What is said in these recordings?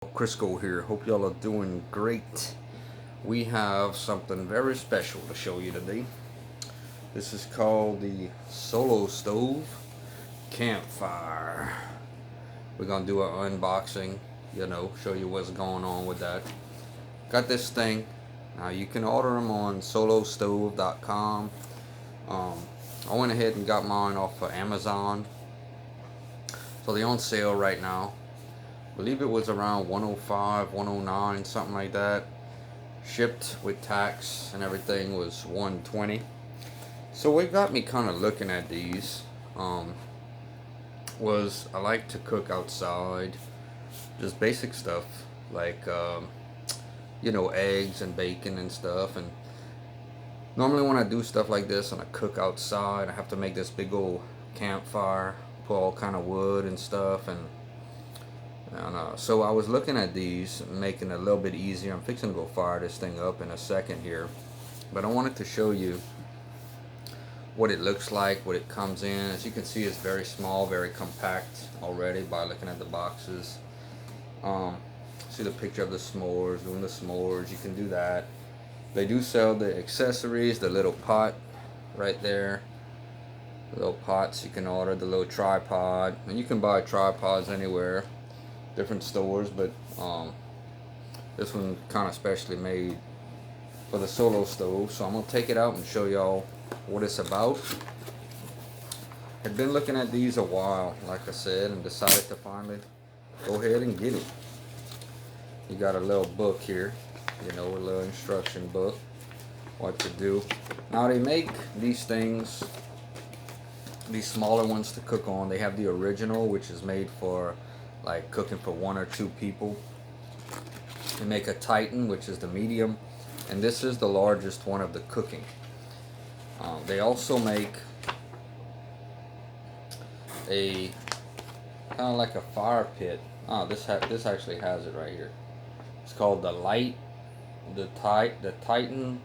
Crisco here. Hope y'all are doing great. We have something very special to show you today. This is called the Solo Stove Campfire. We're gonna do an unboxing, show you what's going on with that. Got this thing. Now you can order them on solostove.com. I went ahead and got mine off of Amazon. So they're on sale right now. I believe it was around 105, 109, something like that. Shipped with tax and everything was 120. So what got me kind of looking at these was I like to cook outside, just basic stuff like eggs and bacon and stuff. And normally when I do stuff like this and I cook outside, I have to make this big old campfire, put all kind of wood and stuff, and so I was looking at these, making it a little bit easier. I'm fixing to go fire this thing up in a second here, but I wanted to show you what it looks like, what it comes in. As you can see, it's very small, very compact already by looking at the boxes. See the picture of the s'mores, doing the s'mores, you can do that. They do sell the accessories, the little pot right there, the little pots you can order, the little tripod, and you can buy tripods anywhere, different stores, but this one kind of specially made for the Solo Stove. So I'm gonna take it out and show y'all what it's about. Had been looking at these a while, like I said, and decided to finally go ahead and get it. You got a little book here, a little instruction book, what to do. Now they make these things, these smaller ones to cook on. They have the original, which is made for like cooking for 1 or 2 people. They make a Titan, which is the medium, and this is the largest one of the cooking. They also make a kind of like a fire pit. This actually has it right here. It's called the the Titan,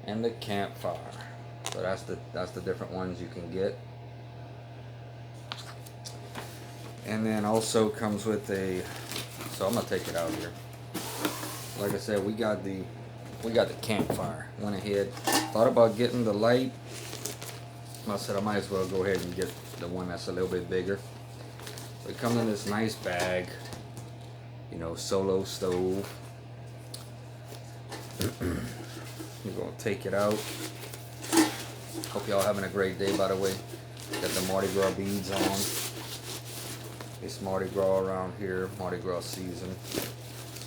and the Campfire. So that's the different ones you can get. And then also comes with so I'm gonna take it out here. Like I said, we got the Campfire. Went ahead, thought about getting the light. I said I might as well go ahead and get the one that's a little bit bigger. They come in this nice bag, Solo Stove. You're gonna take it out. Hope y'all having a great day, by the way. Got the Mardi Gras beads on. It's Mardi Gras around here, Mardi Gras season.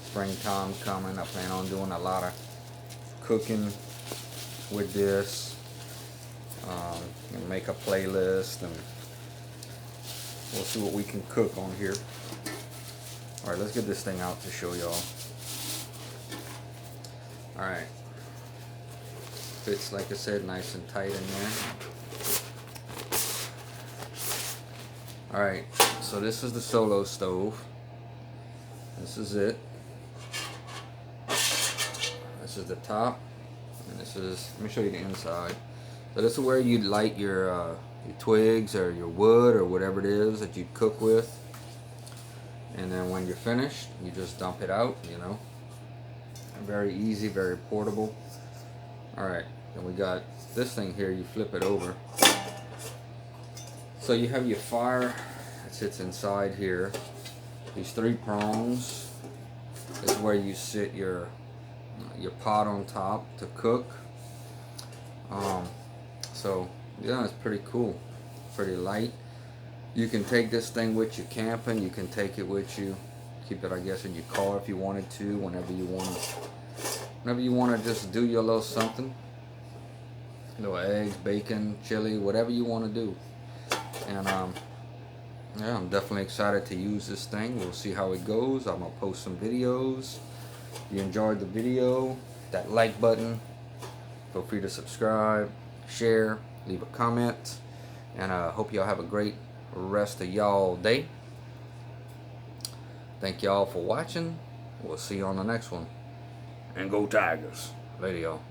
Springtime coming. I plan on doing a lot of cooking with this. Make a playlist, and we'll see what we can cook on here. Alright, let's get this thing out to show y'all. Alright. Fits, like I said, nice and tight in there. Alright, so this is the Solo Stove. This is it. This is the top, and this is, let me show you the inside. So this is where you light your twigs or your wood or whatever it is that you cook with. And then when you're finished, you just dump it out, Very easy, very portable. Alright, and we got this thing here, you flip it over. So you have your fire that sits inside here. These 3 prongs is where you sit your pot on top to cook. So yeah, it's pretty cool, pretty light. You can take this thing with you camping. You can take it with you, keep it, I guess, in your car if you wanted to. Whenever you want to just do your little something, little eggs, bacon, chili, whatever you want to do. And yeah, I'm definitely excited to use this thing. We'll see how it goes. I'm gonna post some videos. If you enjoyed the video, that like button. Feel free to subscribe, share, leave a comment, and hope y'all have a great rest of y'all day. Thank y'all for watching. We'll see you on the next one. And go Tigers. Later, y'all.